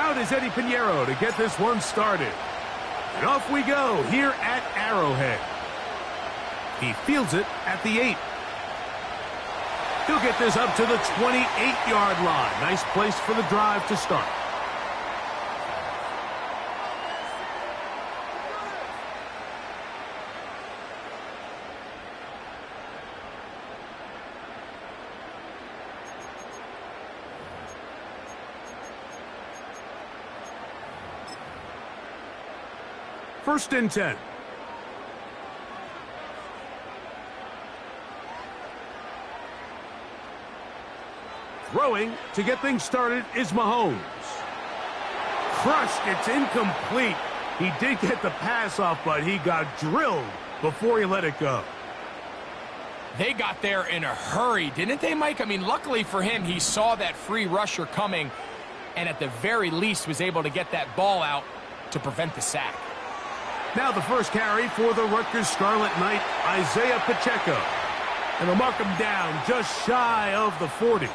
Out is Eddie Pinheiro to get this one started. And off we go here at Arrowhead. He fields it at the 8. He'll get this up to the 28-yard line. Nice place for the drive to start. First and 10. Throwing to get things started is Mahomes. Crushed. It's incomplete. He did get the pass off, but he got drilled before he let it go. They got there in a hurry, didn't they, Mike? I mean, luckily for him, he saw that free rusher coming and at the very least was able to get that ball out to prevent the sack. Now the first carry for the Rutgers Scarlet Knight, Isaiah Pacheco. And they'll mark him down just shy of the 40.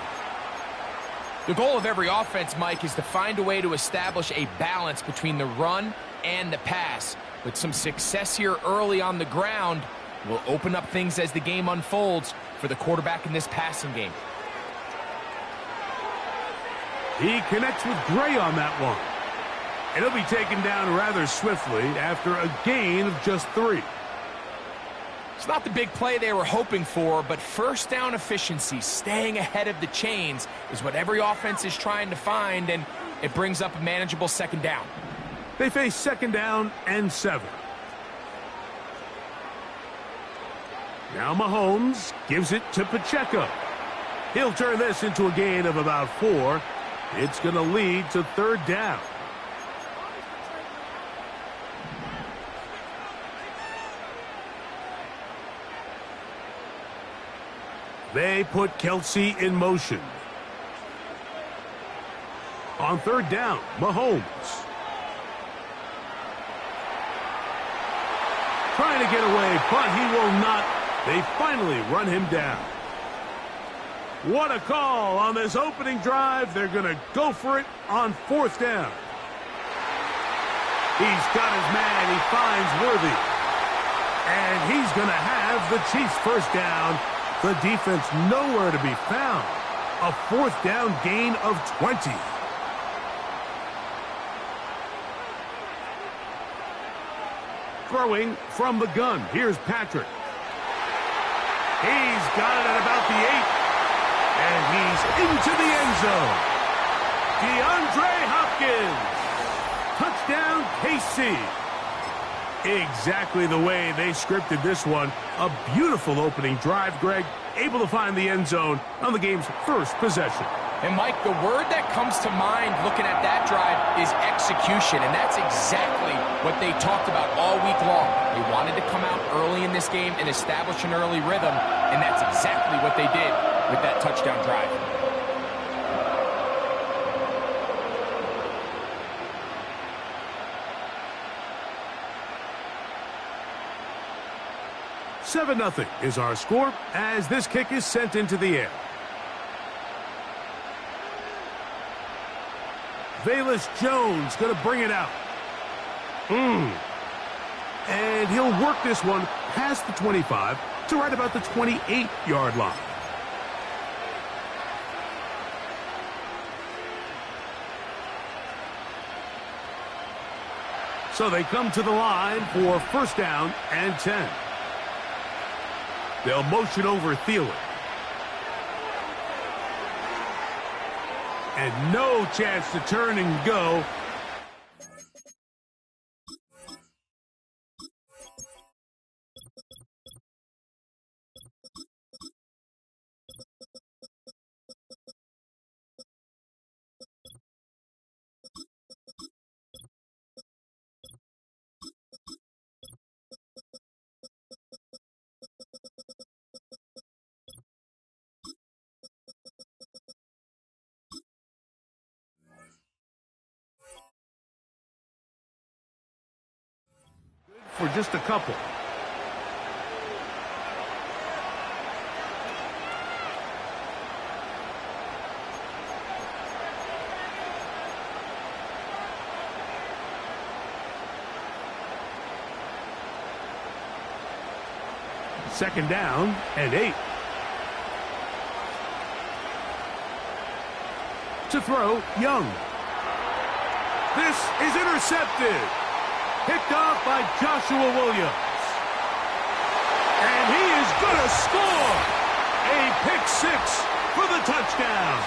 The goal of every offense, Mike, is to find a way to establish a balance between the run and the pass. With some success here early on the ground, will open up things as the game unfolds for the quarterback in this passing game. He connects with Gray on that one. And he'll be taken down rather swiftly after a gain of just 3. It's not the big play they were hoping for, but first down efficiency, staying ahead of the chains, is what every offense is trying to find, and it brings up a manageable second down. They face second down and 7. Now Mahomes gives it to Pacheco. He'll turn this into a gain of about 4. It's going to lead to third down. They put Kelsey in motion. On third down, Mahomes. Trying to get away, but he will not. They finally run him down. What a call on this opening drive. They're going to go for it on fourth down. He's got his man. He finds Worthy. And he's going to have the Chiefs first down. The defense nowhere to be found. A fourth down gain of 20. Throwing from the gun. Here's Patrick. He's got it at about the 8. And he's into the end zone. DeAndre Hopkins. Touchdown, KC. Exactly the way they scripted this one. A beautiful opening drive, Greg. Able to find the end zone on the game's first possession. And, Mike, the word that comes to mind looking at that drive is execution, and that's exactly what they talked about all week long. They wanted to come out early in this game and establish an early rhythm, and that's exactly what they did with that touchdown drive. Seven 0 is our score as this kick is sent into the air. Velus Jones going to bring it out. And he'll work this one past the 25 to right about the 28-yard line. So they come to the line for first down and 10. They'll motion over Thielen. And no chance to turn and go. For just a couple. Second down and 8. To throw, Young. This is intercepted. Picked off by Joshua Williams. And he is going to score. A pick 6 for the touchdown.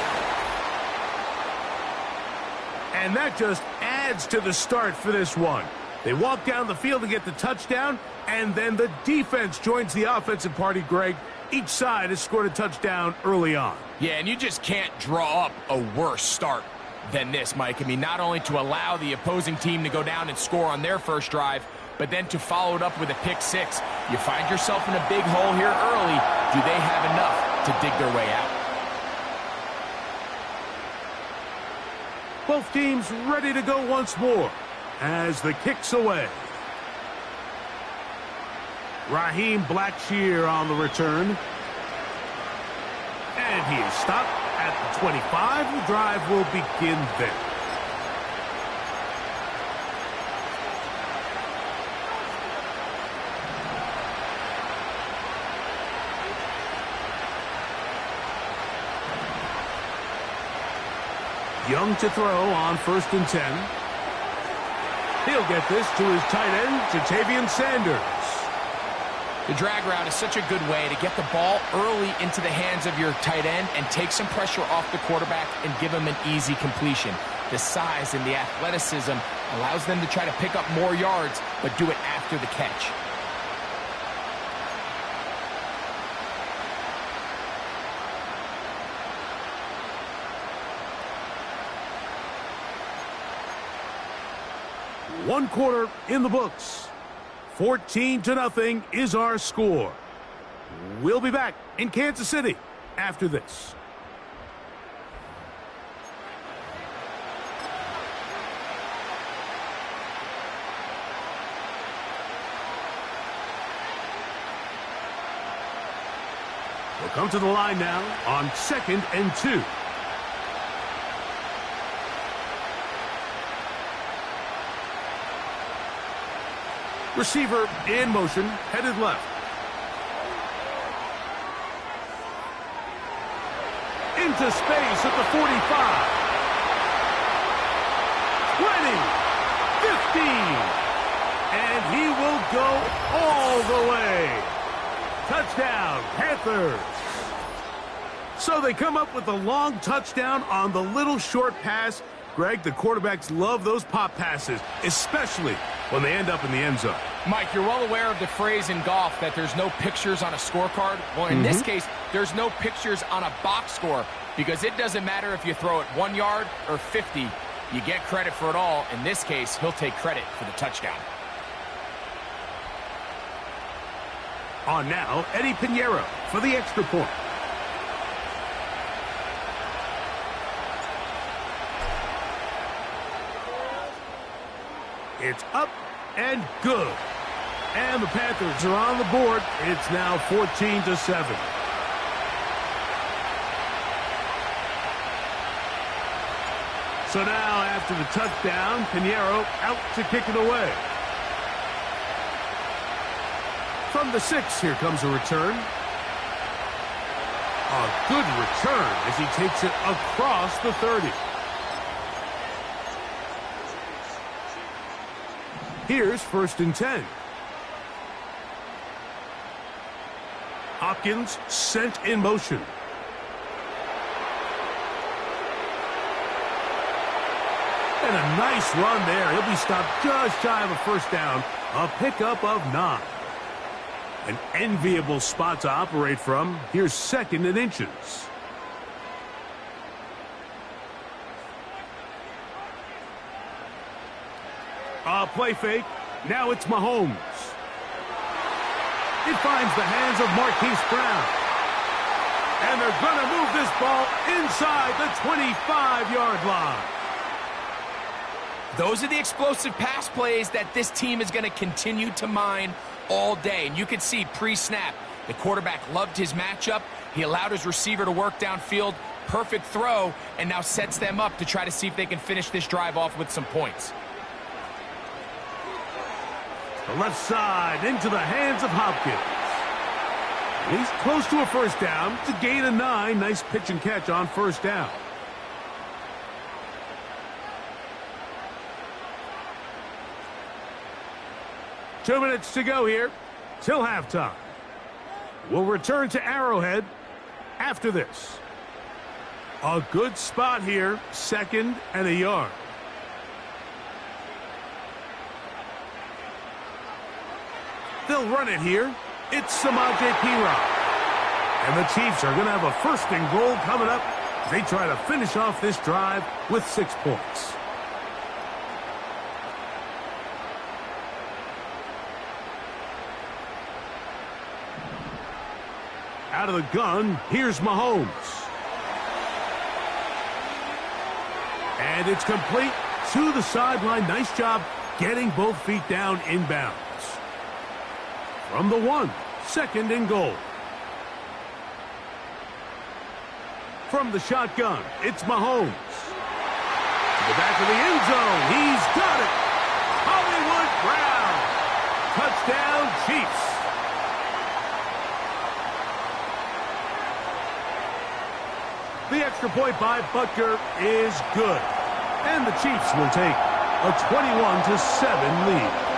And that just adds to the start for this one. They walk down the field to get the touchdown, and then the defense joins the offensive party, Greg. Each side has scored a touchdown early on. Yeah, and you just can't draw up a worse start than this, Mike. I mean, not only to allow the opposing team to go down and score on their first drive, but then to follow it up with a pick 6. You find yourself in a big hole here early. Do they have enough to dig their way out? Both teams ready to go once more as the kick's away. Raheem Blackshear on the return. And he is stopped at the 25. The drive will begin there. Young to throw on 1st and 10. He'll get this to his tight end, Ja'Tavion Sanders. The drag route is such a good way to get the ball early into the hands of your tight end and take some pressure off the quarterback and give him an easy completion. The size and the athleticism allows them to try to pick up more yards, but do it after the catch. One quarter in the books. 14-0 is our score. We'll be back in Kansas City after this. We'll come to the line now on 2nd and 2. Receiver in motion, headed left. Into space at the 45. 20. 15. And he will go all the way. Touchdown, Panthers. So they come up with a long touchdown on the little short pass. Greg, the quarterbacks love those pop passes, especially when they end up in the end zone. Mike, you're well aware of the phrase in golf that there's no pictures on a scorecard. Well, in this case, there's no pictures on a box score because it doesn't matter if you throw it 1 yard or 50. You get credit for it all. In this case, he'll take credit for the touchdown. On now, Eddie Pinheiro for the extra point. It's up and good. And the Panthers are on the board. It's now 14-7. So now, after the touchdown, Pinheiro out to kick it away. From the 6, here comes a return. A good return as he takes it across the 30. Here's 1st and 10. Hopkins sent in motion. And a nice run there. He'll be stopped just shy of a 1st down. A pickup of 9. An enviable spot to operate from. Here's 2nd and inches. A play fake. Now it's Mahomes. It finds the hands of Marquise Brown. And they're going to move this ball inside the 25-yard line. Those are the explosive pass plays that this team is going to continue to mine all day. And you can see pre-snap, the quarterback loved his matchup. He allowed his receiver to work downfield. Perfect throw, and now sets them up to try to see if they can finish this drive off with some points. The left side into the hands of Hopkins. He's close to a first down. It's a gain of 9. Nice pitch and catch on first down. Two minutes to go here till halftime. We'll return to Arrowhead after this. A good spot here, 2nd and a yard. They'll run it here. It's Samaje Perine. And the Chiefs are going to have a 1st and goal coming up. They try to finish off this drive with 6 points. Out of the gun, here's Mahomes. And it's complete to the sideline. Nice job getting both feet down inbounds. From the 1, 2nd and goal. From the shotgun, it's Mahomes. To the back of the end zone, he's got it. Hollywood Brown. Touchdown, Chiefs. The extra point by Butker is good. And the Chiefs will take a 21-7 lead.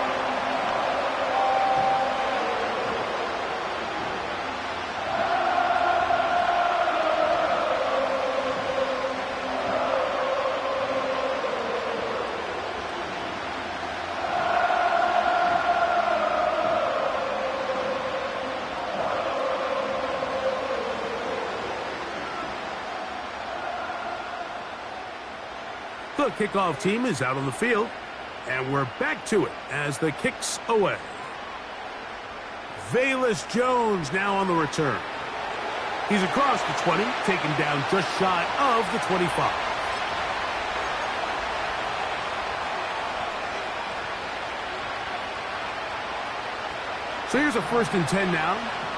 The kickoff team is out on the field, and we're back to it as the kick's away. Velus Jones now on the return. He's across the 20, taken down just shy of the 25. So here's a 1st and 10 now.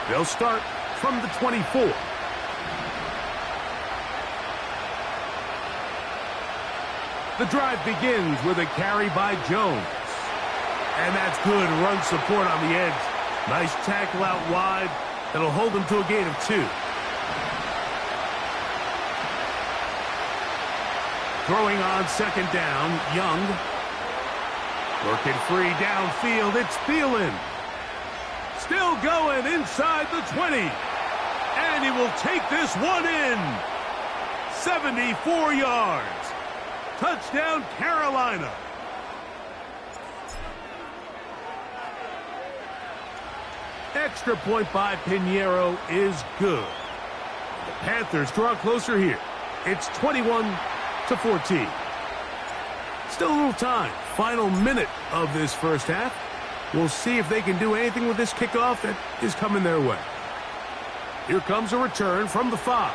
They'll start from the 24. The drive begins with a carry by Jones. And that's good run support on the edge. Nice tackle out wide. That'll hold them to a gain of 2. Throwing on 2nd down, Young. Working free downfield, it's Thielen. Still going inside the 20. And he will take this one in. 74 yards. Touchdown, Carolina. Extra point by Pinheiro is good. The Panthers draw closer here. It's 21-14. Still a little time. Final minute of this first half. We'll see if they can do anything with this kickoff that is coming their way. Here comes a return from the 5.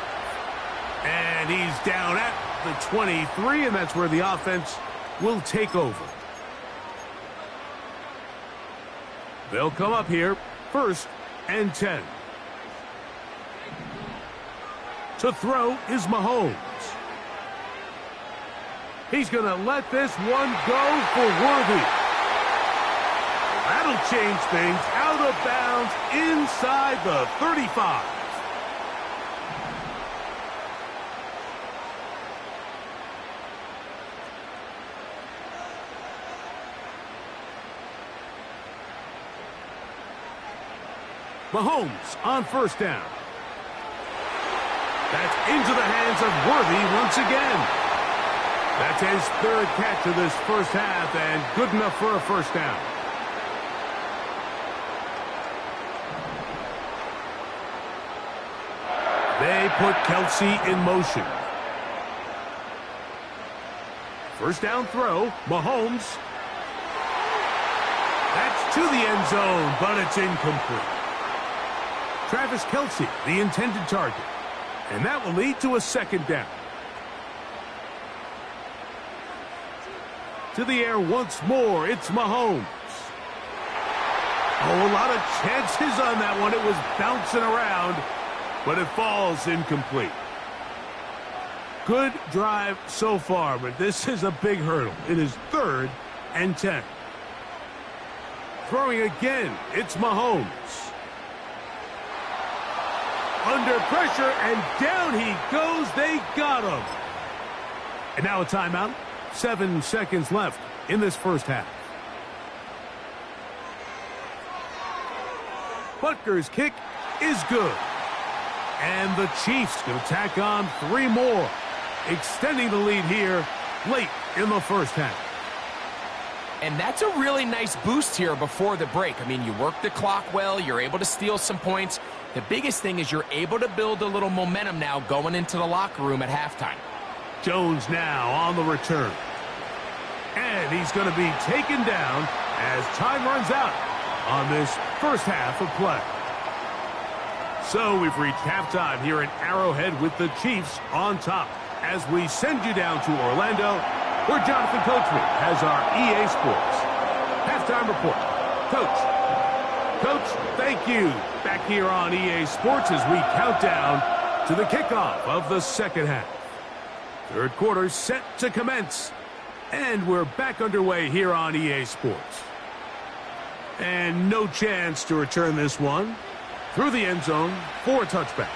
And he's down at the 23, and that's where the offense will take over. They'll come up here, 1st and 10. To throw is Mahomes. He's going to let this one go for Worthy. That'll change things. Out of bounds inside the 35. Mahomes on 1st down. That's into the hands of Worthy once again. That's his 3rd catch of this first half and good enough for a 1st down. They put Kelsey in motion. 1st down throw, Mahomes. That's to the end zone, but it's incomplete. Travis Kelsey, the intended target. And that will lead to a 2nd down. To the air once more, it's Mahomes. Oh, a lot of chances on that one. It was bouncing around, but it falls incomplete. Good drive so far, but this is a big hurdle. It is 3rd and 10. Throwing again, it's Mahomes. under pressure, and down he goes. They got him. And now a timeout. 7 seconds left in this first half. Butker's kick is good. And the Chiefs can tack on 3 more, extending the lead here late in the first half. And that's a really nice boost here before the break. I mean, you work the clock well, you're able to steal some points. The biggest thing is you're able to build a little momentum now going into the locker room at halftime. Jones now on the return. And he's going to be taken down as time runs out on this first half of play. So we've reached halftime here at Arrowhead with the Chiefs on top as we send you down to Orlando, where Jonathan Coachman has our EA Sports halftime report. Coach, thank you. Back here on EA Sports as we count down to the kickoff of the second half. Third quarter set to commence. And we're back underway here on EA Sports. And no chance to return this one through the end zone for a touchback.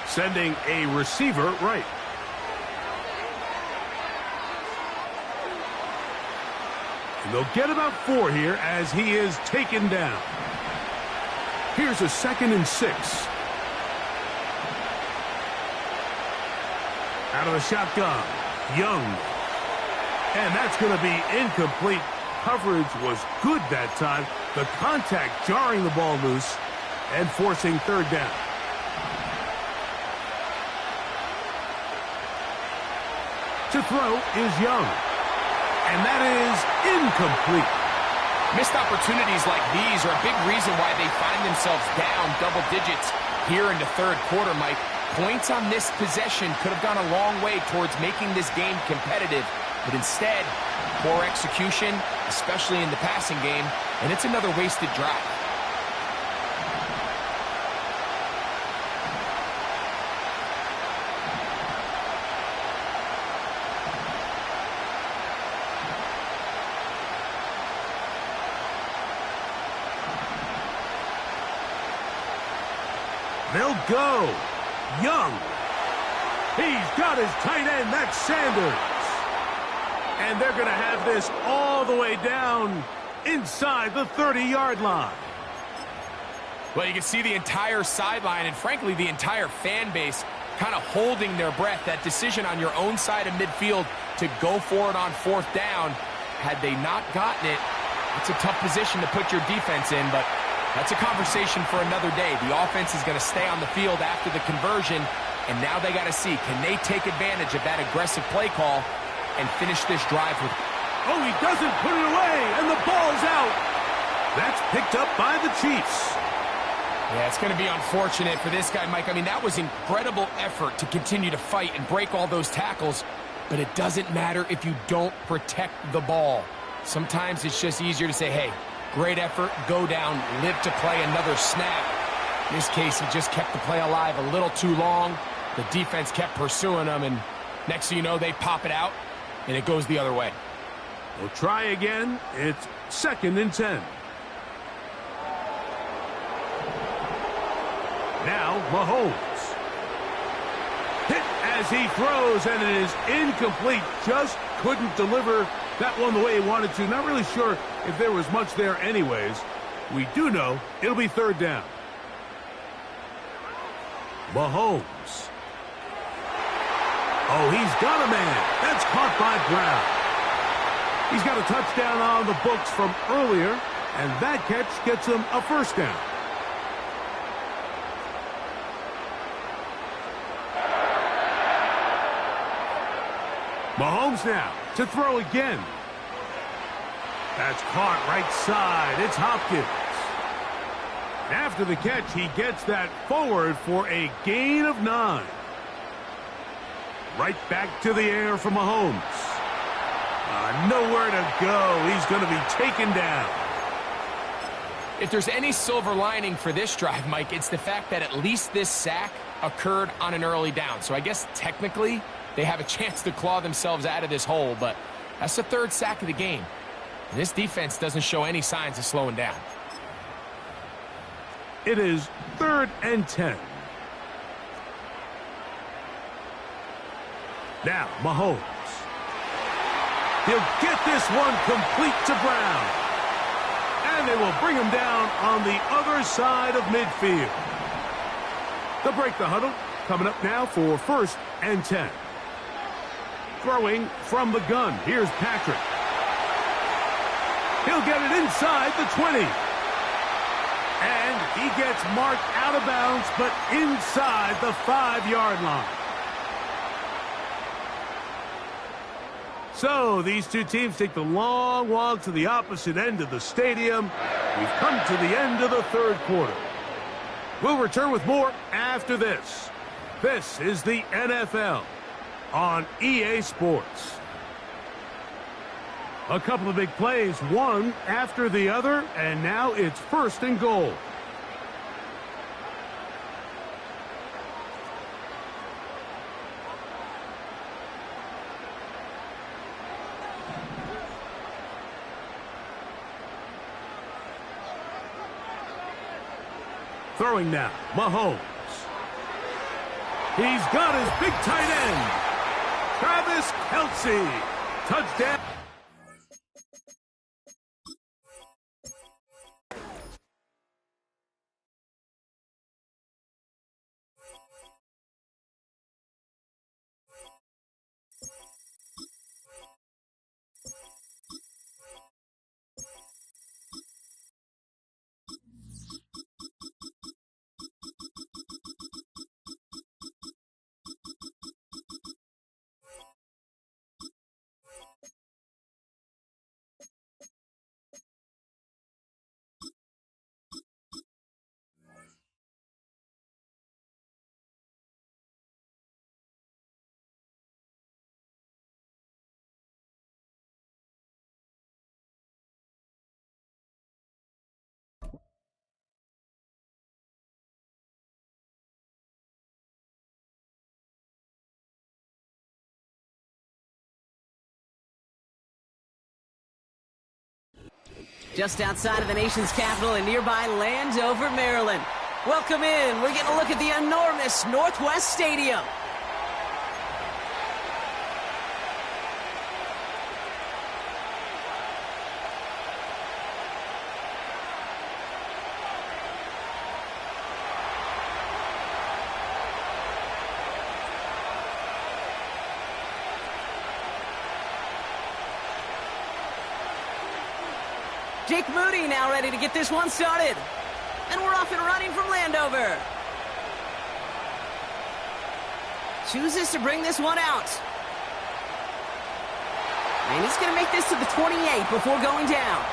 Sending a receiver right. And they'll get about 4 here as he is taken down. Here's a 2nd and 6. Out of the shotgun, Young. And that's going to be incomplete. Coverage was good that time. The contact jarring the ball loose and forcing third down. To throw is Young. And that is incomplete. Missed opportunities like these are a big reason why they find themselves down double digits here in the third quarter, Mike. Points on this possession could have gone a long way towards making this game competitive. But instead, poor execution, especially in the passing game, and it's another wasted drive. They'll go. Young. He's got his tight end. That's Sanders. And they're going to have this all the way down inside the 30-yard line. Well, you can see the entire sideline and, frankly, the entire fan base kind of holding their breath. That decision on your own side of midfield to go for it on 4th down, had they not gotten it, it's a tough position to put your defense in, but that's a conversation for another day. The offense is going to stay on the field after the conversion, and now they got to see, can they take advantage of that aggressive play call and finish this drive with... Oh, he doesn't put it away, and the ball's out. That's picked up by the Chiefs. Yeah, it's going to be unfortunate for this guy, Mike. I mean, that was incredible effort to continue to fight and break all those tackles, but it doesn't matter if you don't protect the ball. Sometimes it's just easier to say, hey, great effort, go down, live to play another snap. In this case, he just kept the play alive a little too long. The defense kept pursuing him, and next thing you know, they pop it out, and it goes the other way. We'll try again. It's 2nd and 10. Now, Mahomes. Hit as he throws, and it is incomplete. Just couldn't deliver that one the way he wanted to. Not really sure if there was much there anyways. We do know it'll be 3rd down. Mahomes. Oh, he's got a man. That's caught by Brown. He's got a touchdown on the books from earlier, and that catch gets him a 1st down. Mahomes now to throw again. That's caught right side. It's Hopkins. After the catch, he gets that forward for a gain of 9. Right back to the air for Mahomes. Nowhere to go. He's going to be taken down. If there's any silver lining for this drive, Mike, it's the fact that at least this sack occurred on an early down. So I guess technically they have a chance to claw themselves out of this hole, but that's the third sack of the game. And this defense doesn't show any signs of slowing down. It is 3rd and 10. Now, Mahomes. He'll get this one complete to Brown. And they will bring him down on the other side of midfield. They'll break the huddle. Coming up now for 1st and 10. Throwing from the gun. Here's Patrick. He'll get it inside the 20. And he gets marked out of bounds, but inside the 5-yard line. So these two teams take the long walk to the opposite end of the stadium. We've come to the end of the 3rd quarter. We'll return with more after this. This is the NFL on EA Sports. A couple of big plays, one after the other, and now it's 1st and goal. Throwing now, Mahomes. He's got his big tight end, Travis Kelce. Touchdown. Just outside of the nation's capital in nearby Landover, Maryland. Welcome in. We're getting a look at the enormous Northwest Stadium. Jake Moody now ready to get this one started. And we're off and running from Landover. Chooses to bring this one out. And he's going to make this to the 28 before going down.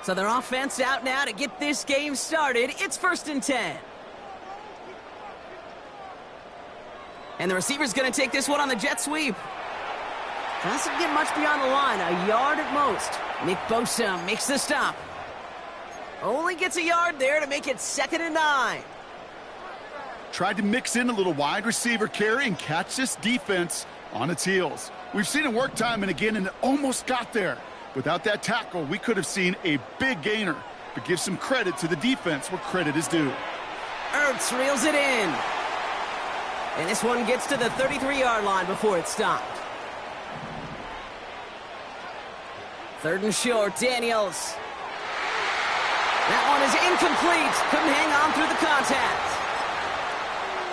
So their offense out now to get this game started. It's 1st and 10. And the receiver's going to take this one on the jet sweep. Doesn't get much beyond the line, a yard at most. Nick Bosa makes the stop. Only gets a yard there to make it 2nd and 9. Tried to mix in a little wide receiver carry and catch this defense on its heels. We've seen it work time and again, and it almost got there. Without that tackle, we could have seen a big gainer. But give some credit to the defense where credit is due. Ertz reels it in. And this one gets to the 33-yard line before it's stopped. 3rd and short, Daniels. That one is incomplete. Couldn't hang on through the contact.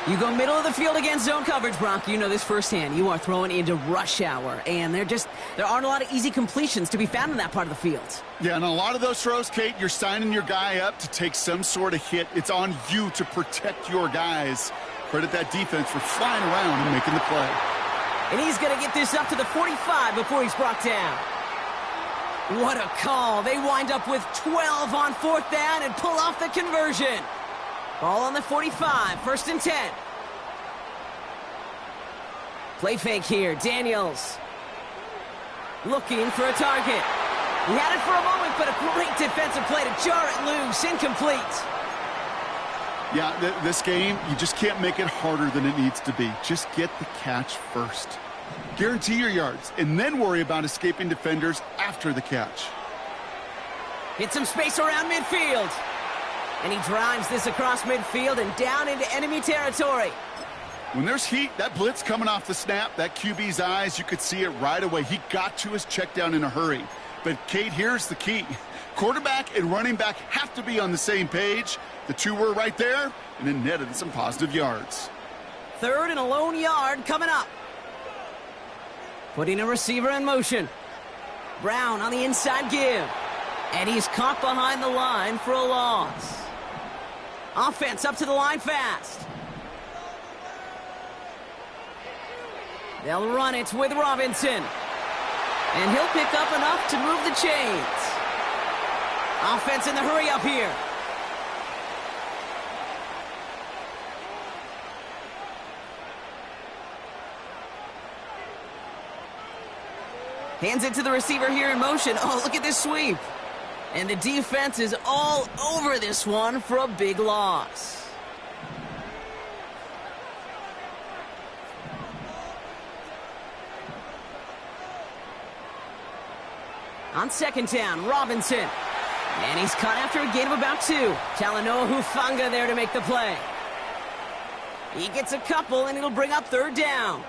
You go middle of the field against zone coverage, Brock. You know this firsthand. You are throwing into rush hour, and there aren't a lot of easy completions to be found in that part of the field. Yeah, and a lot of those throws, Kate, you're signing your guy up to take some sort of hit. It's on you to protect your guys. Credit that defense for flying around and making the play. And he's going to get this up to the 45 before he's brought down. What a call. They wind up with 12 on 4th down and pull off the conversion. Ball on the 45, 1st and 10. Play fake here, Daniels. Looking for a target. He had it for a moment, but a great defensive play to jar it loose. Incomplete. Yeah, this game, you just can't make it harder than it needs to be. Just get the catch first. Guarantee your yards, and then worry about escaping defenders after the catch. Hit some space around midfield. And he drives this across midfield and down into enemy territory. When there's heat, that blitz coming off the snap, that QB's eyes, you could see it right away. He got to his check down in a hurry. But, Kate, here's the key. Quarterback and running back have to be on the same page. The two were right there, and it netted some positive yards. 3rd and a lone yard coming up. Putting a receiver in motion. Brown on the inside give. And he's caught behind the line for a loss. Offense up to the line fast. They'll run it with Robinson. And he'll pick up enough to move the chains. Offense in the hurry up here. Hands it to the receiver here in motion. Oh, look at this sweep. And the defense is all over this one for a big loss. On 2nd down, Robinson. And he's caught after a gain of about 2. Talanoa Hufanga there to make the play. He gets a couple, and it'll bring up 3rd down.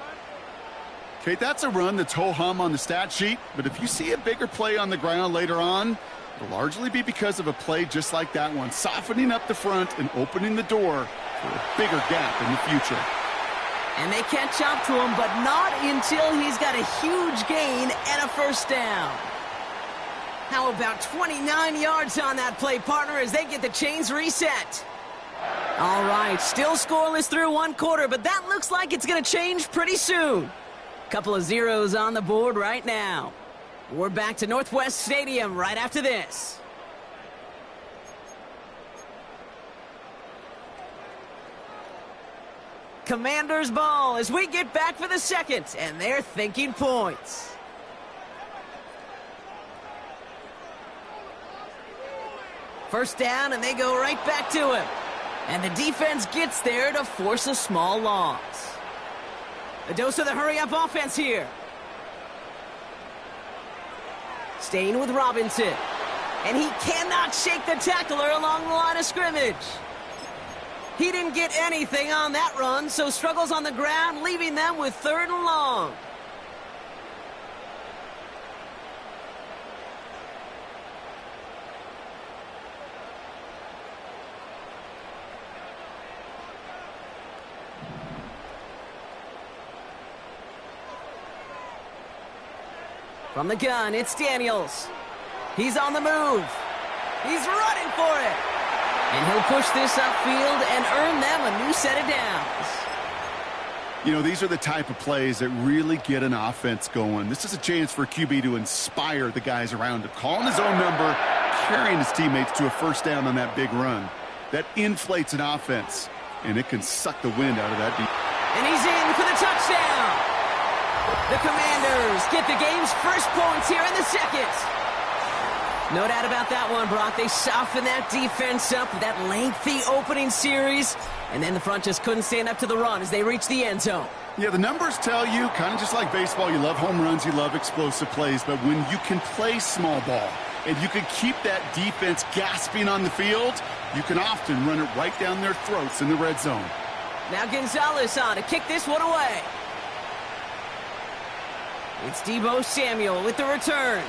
Kate, that's a run that's ho-hum on the stat sheet, but if you see a bigger play on the ground later on, it'll largely be because of a play just like that one, softening up the front and opening the door for a bigger gap in the future. And they catch up to him, but not until he's got a huge gain and a 1st down. How about 29 yards on that play, partner, as they get the chains reset? All right, still scoreless through 1 quarter, but that looks like it's going to change pretty soon. Couple of zeros on the board right now. We're back to Northwest Stadium right after this. Commanders ball as we get back for the 2nd, and they're thinking points. First down, and they go right back to him. And the defense gets there to force a small loss. A dose of the hurry-up offense here. Staying with Robinson. And he cannot shake the tackler along the line of scrimmage. He didn't get anything on that run, so struggles on the ground, leaving them with 3rd and long. From the gun, it's Daniels. He's on the move. He's running for it. And he'll push this upfield and earn them a new set of downs. You know, these are the type of plays that really get an offense going. This is a chance for QB to inspire the guys around him. Calling his own number, carrying his teammates to a 1st down on that big run. That inflates an offense, and it can suck the wind out of that deep. And he's in for the touchdown. The Commanders get the game's 1st points here in the 2nd. No doubt about that one, Brock. They softened that defense up with that lengthy opening series, and then the front just couldn't stand up to the run as they reached the end zone. Yeah, the numbers tell you, kind of just like baseball, you love home runs, you love explosive plays, but when you can play small ball and you can keep that defense gasping on the field, you can often run it right down their throats in the red zone. Now Gonzalez on to kick this one away. It's Deebo Samuel with the return.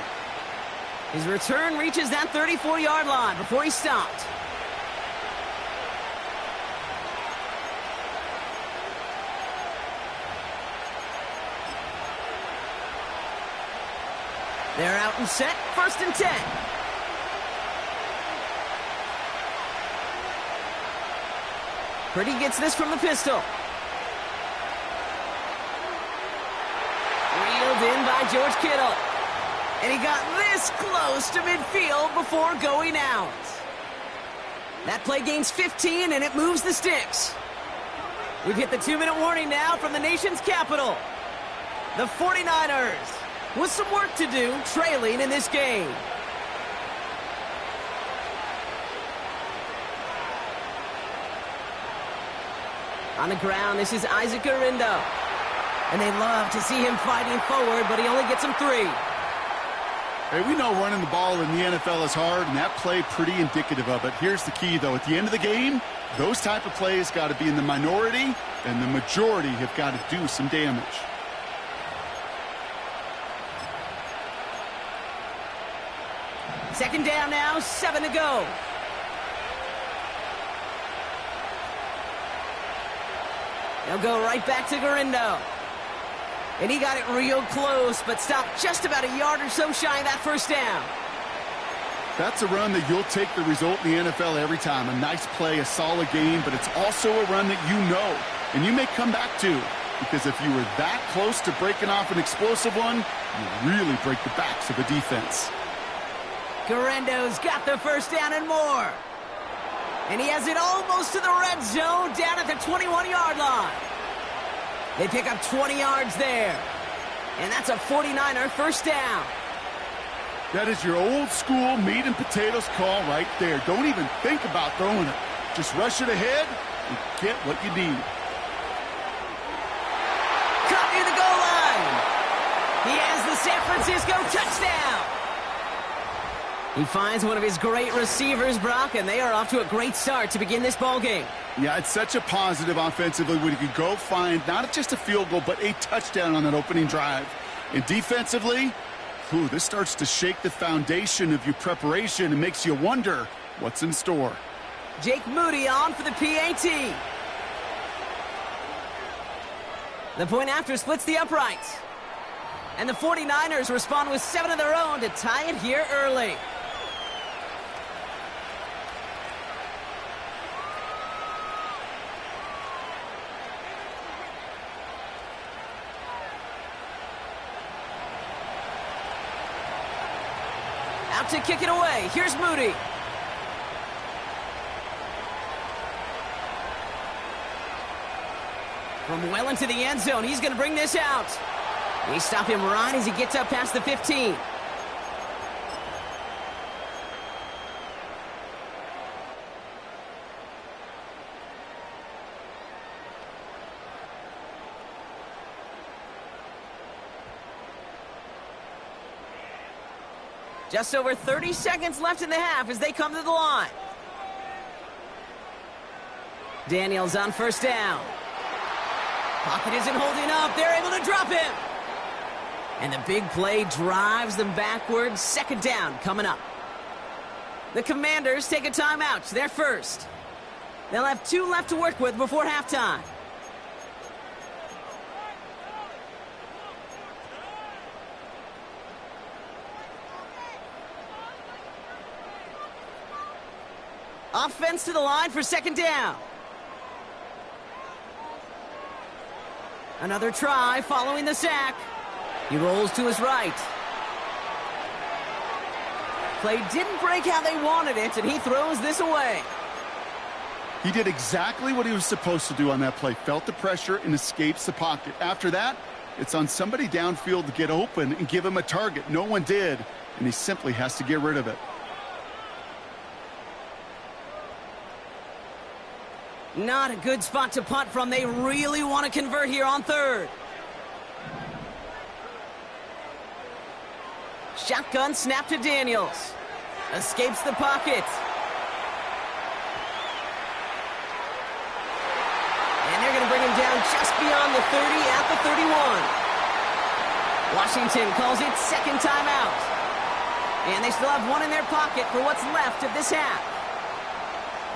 His return reaches that 34-yard line before he's stopped. They're out and set, 1st and 10. Purdy gets this from the pistol. Reeled in by George Kittle. And he got this close to midfield before going out. That play gains 15, and it moves the sticks. We've hit the 2-minute warning now from the nation's capital. The 49ers with some work to do, trailing in this game. On the ground, this is Isaac Orindo. And they love to see him fighting forward, but he only gets them 3. Hey, we know running the ball in the NFL is hard, and that play pretty indicative of it. Here's the key, though. At the end of the game, those type of plays got to be in the minority, and the majority have got to do some damage. Second down now, 7 to go. They'll go right back to Garindo. And he got it real close, but stopped just about a yard or so shy of that first down. That's a run that you'll take the result in the NFL every time. A nice play, a solid game, but it's also a run that you know, and you may come back to. Because if you were that close to breaking off an explosive one, you really break the backs of a defense. Garendo's got the first down and more. And he has it almost to the red zone, down at the 21-yard line. They pick up 20 yards there. And that's a 49er first down. That is your old school meat and potatoes call right there. Don't even think about throwing it. Just rush it ahead and get what you need. Caught near the goal line. He has the San Francisco touchdown. He finds one of his great receivers, Brock, and they are off to a great start to begin this ballgame. Yeah, it's such a positive offensively when you can go find not just a field goal, but a touchdown on that opening drive. And defensively, this starts to shake the foundation of your preparation and makes you wonder what's in store. Jake Moody on for the PAT. The point after splits the uprights. And the 49ers respond with 7 of their own to tie it here early. Out to kick it away. Here's Moody. From well into the end zone, he's going to bring this out. They stop him right as he gets up past the 15. Just over 30 seconds left in the half as they come to the line. Daniels on first down. Pocket isn't holding up. They're able to drop him. And the big play drives them backwards. Second down coming up. The Commanders take a timeout. They're first. They'll have 2 left to work with before halftime. Offense to the line for second down. Another try following the sack. He rolls to his right. Play didn't break how they wanted it, and he throws this away. He did exactly what he was supposed to do on that play. Felt the pressure and escapes the pocket. After that, it's on somebody downfield to get open and give him a target. No one did, and he simply has to get rid of it. Not a good spot to punt from. They really want to convert here on third. Shotgun snap to Daniels. Escapes the pocket. And they're just beyond the 30 at the 31. Washington calls it second timeout. And they still have one in their pocket for what's left of this half.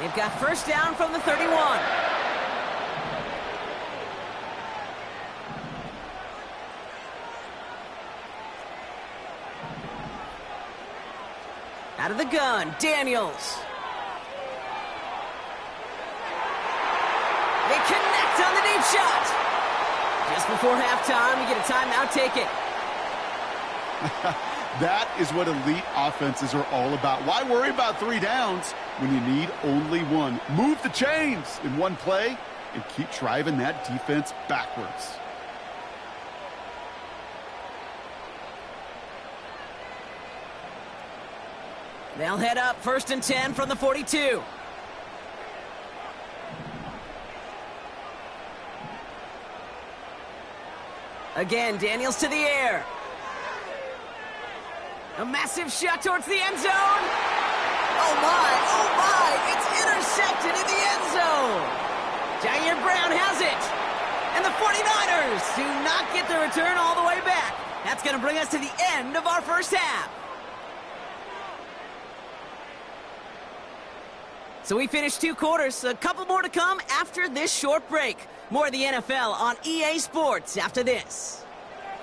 They've got first down from the 31. Out of the gun, Daniels. They connect on the deep shot. Just before halftime, you get a timeout, take it. That is what elite offenses are all about. Why worry about 3 downs when you need only one? Move the chains in one play and keep driving that defense backwards. They'll head up first and 10 from the 42. Again, Daniels to the air. A massive shot towards the end zone. Oh my, it's intercepted in the end zone. Jair Brown has it. And the 49ers do not get the return all the way back. That's going to bring us to the end of our first half. So we finished 2 quarters, a couple more to come after this short break. More of the NFL on EA Sports after this.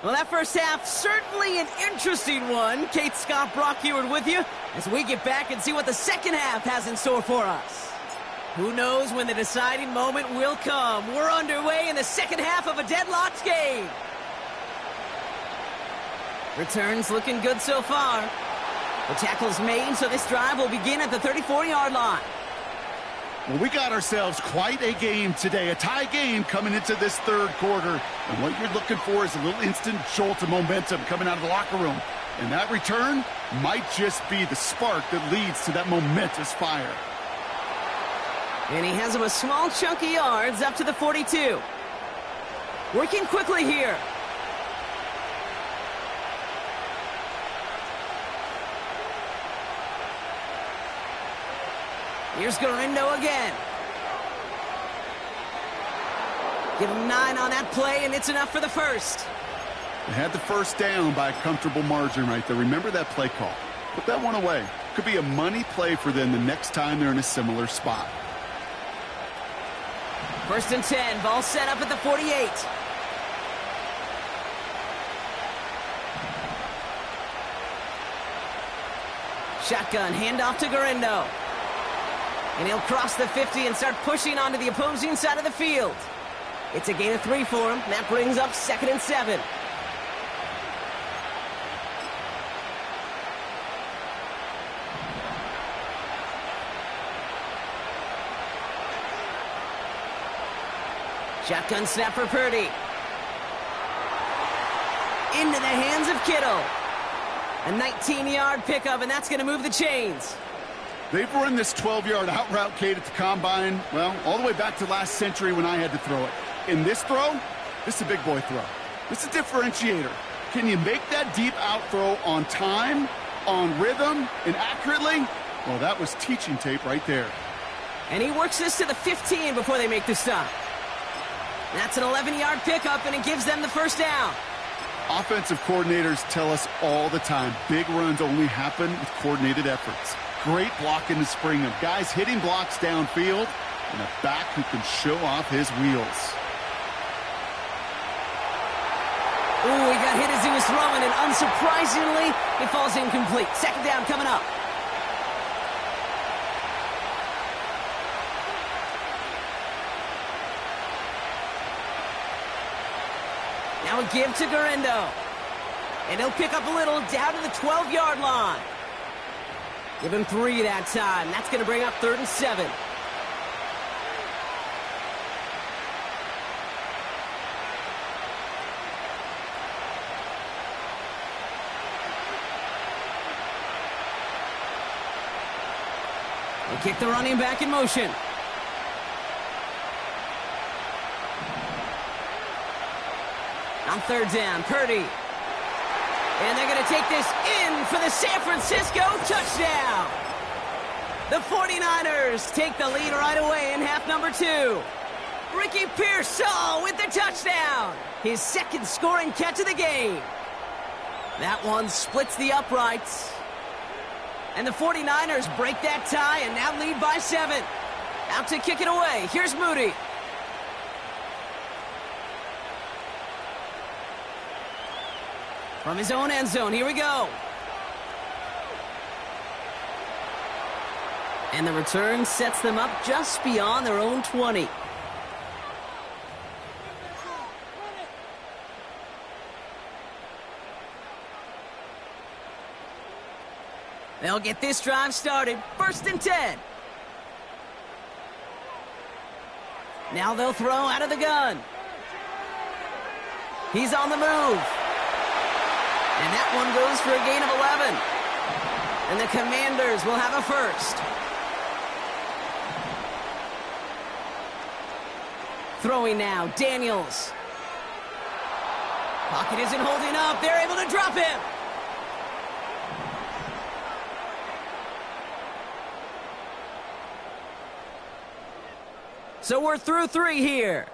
Well, that first half, certainly an interesting one. Kate Scott Brock here with you as we get back and see what the second half has in store for us. Who knows when the deciding moment will come. We're underway in the second half of a deadlocked game. Returns looking good so far. The tackle's made, so this drive will begin at the 34-yard line. Well, we got ourselves quite a game today, a tie game coming into this third quarter. And what you're looking for is a little instant jolt of momentum coming out of the locker room. And that return might just be the spark that leads to that momentous fire. And he has him a small chunk of yards up to the 42. Working quickly here. Here's Garindo again. Give him 9 on that play, and it's enough for the first. They had the first down by a comfortable margin right there. Remember that play call. Put that one away. Could be a money play for them the next time they're in a similar spot. First and 10, ball set up at the 48. Shotgun, handoff to Garindo. And he'll cross the 50 and start pushing onto the opposing side of the field. It's a gain of 3 for him. That brings up second and 7. Shotgun snap for Purdy. Into the hands of Kittle. A 19-yard pickup, and that's going to move the chains. They've run this 12-yard out route, Kate, at the combine, well, all the way back to last century when I had to throw it. In this throw, this is a big boy throw. This is a differentiator. Can you make that deep out throw on time, on rhythm, and accurately? Well, that was teaching tape right there. And he works this to the 15 before they make the stop. That's an 11-yard pickup, and it gives them the first down. Offensive coordinators tell us all the time, big runs only happen with coordinated efforts. Great blocking to spring them. Guys hitting blocks downfield, and a back who can show off his wheels. Ooh, he got hit as he was throwing, and unsurprisingly, it falls incomplete. Second down coming up. Now a give to Garindo. And he'll pick up a little down to the 12-yard line. Give him 3 that time. That's going to bring up third and 7. They kick the running back in motion. On third down, Purdy. And they're going to take this in for the San Francisco touchdown. The 49ers take the lead right away in half number 2. Ricky Pearsall with the touchdown. His second scoring catch of the game. That one splits the uprights. And the 49ers break that tie and now lead by 7. Out to kick it away. Here's Moody. From his own end zone, here we go. And the return sets them up just beyond their own 20. They'll get this drive started. 1st and 10. Now they'll throw out of the gun. He's on the move. And that one goes for a gain of 11. And the Commanders will have a first. Throwing now, Daniels. Pocket isn't holding up. They're able to drop him. So we're through 3 here.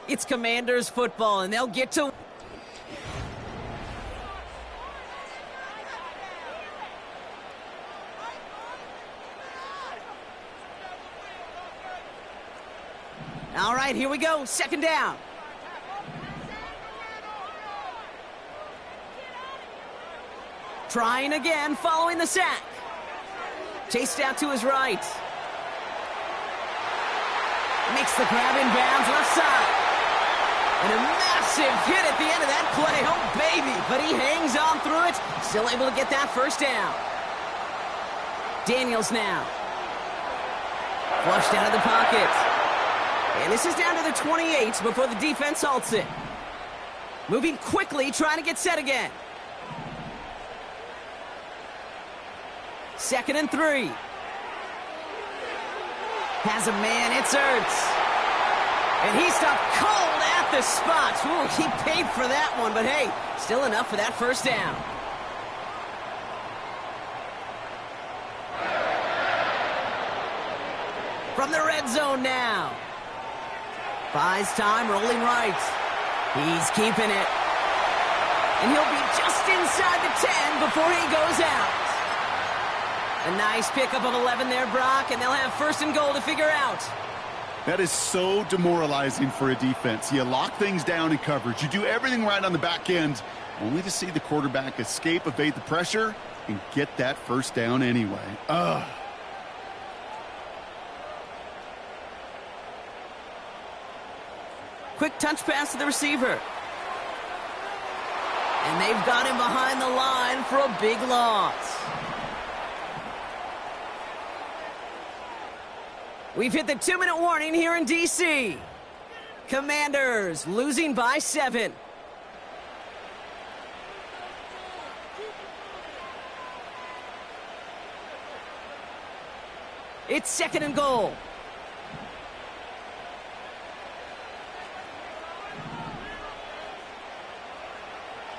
It's Commanders football, and they'll get to... All right, here we go. 2nd down. Trying again, following the sack. Chased out to his right. Makes the grab in bounds, left side. And a massive hit at the end of that play. Oh, baby. But he hangs on through it. Still able to get that first down. Daniels now. Flushed out of the pocket. And this is down to the 28 before the defense halts it. Moving quickly, trying to get set again. 2nd and 3. Has a man, it's Ertz. And he stopped cold at the spot. Ooh, he paid for that one, but hey, still enough for that first down. From the red zone now. Buys time, rolling right. He's keeping it. And he'll be just inside the 10 before he goes out. A nice pickup of 11 there, Brock, and they'll have 1st and goal to figure out. That is so demoralizing for a defense. You lock things down in coverage. You do everything right on the back end, only to see the quarterback escape, evade the pressure, and get that first down anyway. Ugh. Quick touch pass to the receiver. And they've got him behind the line for a big loss. We've hit the 2-minute warning here in D.C. Commanders losing by 7. It's 2nd and goal.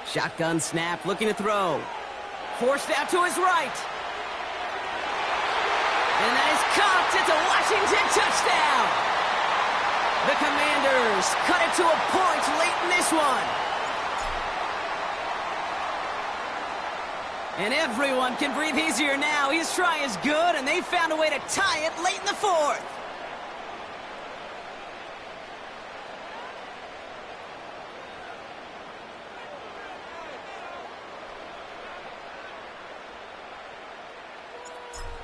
Shotgun snap, looking to throw. Forced out to his right. And that is caught. It's a Washington touchdown. The Commanders cut it to a point late in this one. And everyone can breathe easier now. His try is good, and they found a way to tie it late in the 4th.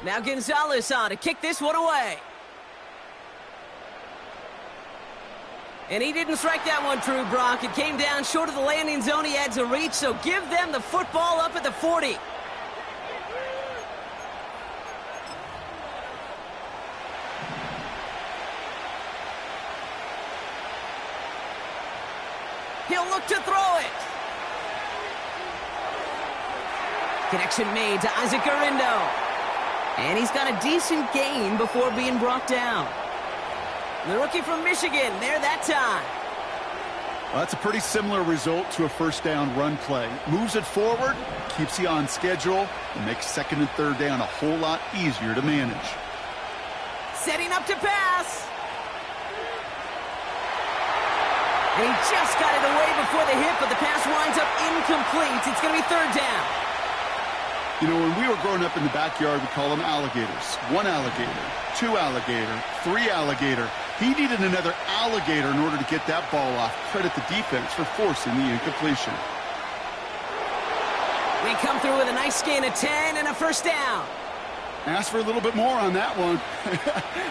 Now Gonzalez on to kick this one away. And he didn't strike that one true, Brock. It came down short of the landing zone. He had to reach, so give them the football up at the 40. He'll look to throw it. Connection made to Isaac Garindo. And he's got a decent gain before being brought down. The rookie from Michigan, there that time. Well, that's a pretty similar result to a first down run play. Moves it forward, keeps you on schedule, and makes 2nd and 3rd down a whole lot easier to manage. Setting up to pass. And he just got it away before the hit, but the pass winds up incomplete. It's going to be third down. You know, when we were growing up in the backyard, we call them alligators. 1 alligator, 2 alligator, 3 alligator. He needed another alligator in order to get that ball off. Credit the defense for forcing the incompletion. We come through with a nice gain of 10 and a first down. Ask for a little bit more on that one.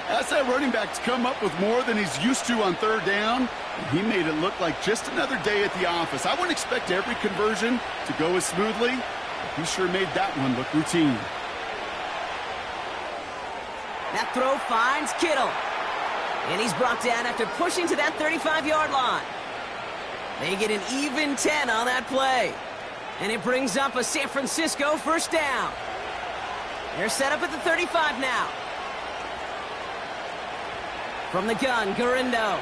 That's that running back's come up with more than he's used to on third down. And he made it look like just another day at the office. I wouldn't expect every conversion to go as smoothly, but he sure made that one look routine. That throw finds Kittle. And he's brought down after pushing to that 35-yard line. They get an even 10 on that play. And it brings up a San Francisco first down. They're set up at the 35 now. From the gun, Garindo.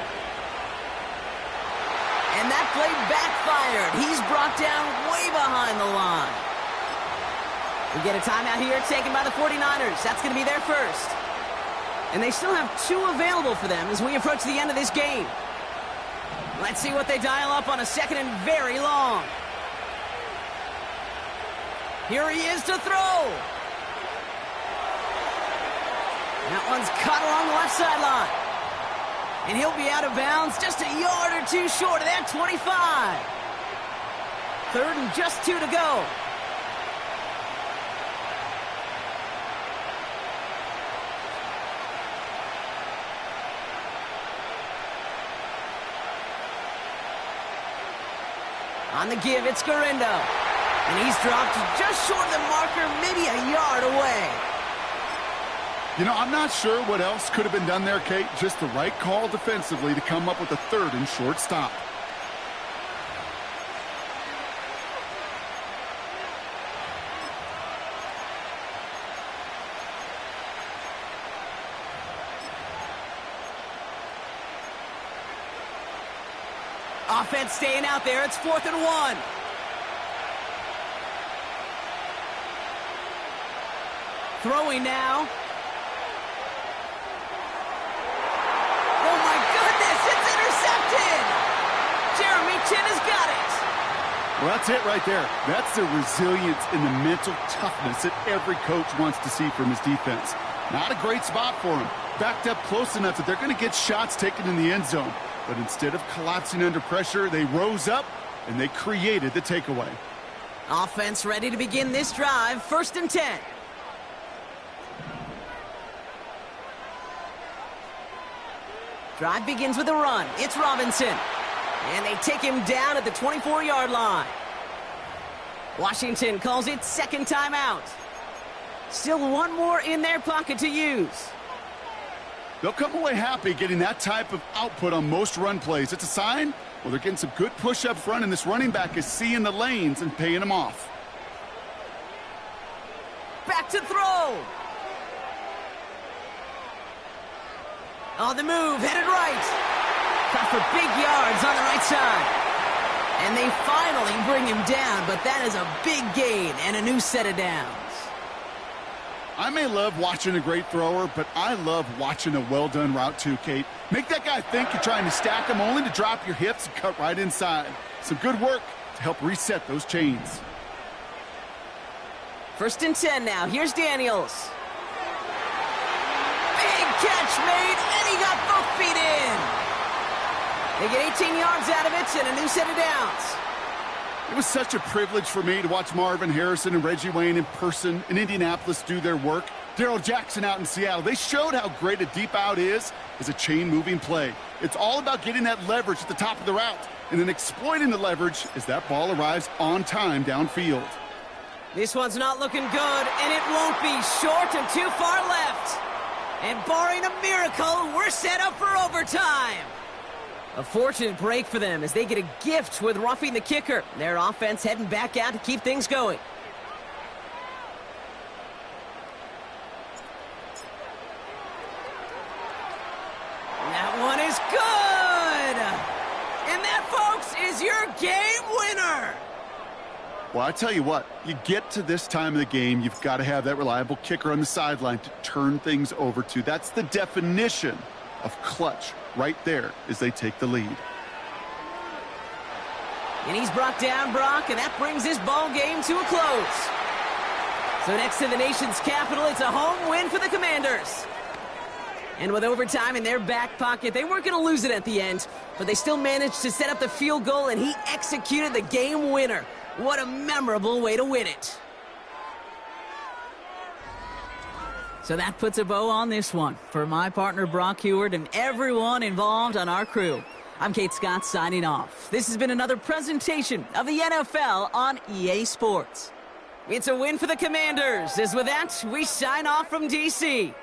And that play backfired. He's brought down way behind the line. We get a timeout here taken by the 49ers. That's going to be their first. And they still have 2 available for them as we approach the end of this game. Let's see what they dial up on a second and very long. Here he is to throw. That one's cut along the left sideline. And he'll be out of bounds just a yard or 2 short of that 25. Third and just 2 to go. On the give, it's Garindo. And he's dropped just short of the marker, maybe a yard away. You know, I'm not sure what else could have been done there, Kate. Just the right call defensively to come up with a third and short stop. Offense staying out there. It's 4th and 1. Throwing now. Oh, my goodness, it's intercepted. Jeremy Chin has got it. Well, that's it right there. That's the resilience and the mental toughness that every coach wants to see from his defense. Not a great spot for him. Backed up close enough that they're going to get shots taken in the end zone. But instead of collapsing under pressure, they rose up and they created the takeaway. Offense ready to begin this drive. 1st and 10. Drive begins with a run. It's Robinson. And they take him down at the 24-yard line. Washington calls it second timeout. Still 1 more in their pocket to use. They'll come away happy getting that type of output on most run plays. It's a sign, well, they're getting some good push up front, and this running back is seeing the lanes and paying them off. Back to throw. On the move, headed right. Cut for big yards on the right side. And they finally bring him down, but that is a big gain and a new set of downs. I may love watching a great thrower, but I love watching a well-done route too, Kate. Make that guy think you're trying to stack him only to drop your hips and cut right inside. Some good work to help reset those chains. 1st and 10 now. Here's Daniels. Big catch made, and he got both feet in. They get 18 yards out of it and a new set of downs. It was such a privilege for me to watch Marvin Harrison and Reggie Wayne in person in Indianapolis do their work. Darrell Jackson out in Seattle. They showed how great a deep out is as a chain-moving play. It's all about getting that leverage at the top of the route and then exploiting the leverage as that ball arrives on time downfield. This one's not looking good, and it won't be. Short and too far left. And barring a miracle, we're set up for overtime. A fortunate break for them as they get a gift with roughing the kicker. Their offense heading back out to keep things going. That one is good! And that, folks, is your game winner! Well, I tell you what, you get to this time of the game, you've got to have that reliable kicker on the sideline to turn things over to. That's the definition of clutch right there as they take the lead. And he's brought down, Brock, and that brings this ball game to a close. So next to the nation's capital, it's a home win for the Commanders. And with overtime in their back pocket, they weren't going to lose it at the end, but they still managed to set up the field goal, and he executed the game winner. What a memorable way to win it. So that puts a bow on this one. For my partner, Brock Heward, and everyone involved on our crew, I'm Kate Scott signing off. This has been another presentation of the NFL on EA Sports. It's a win for the Commanders, as with that, we sign off from D.C.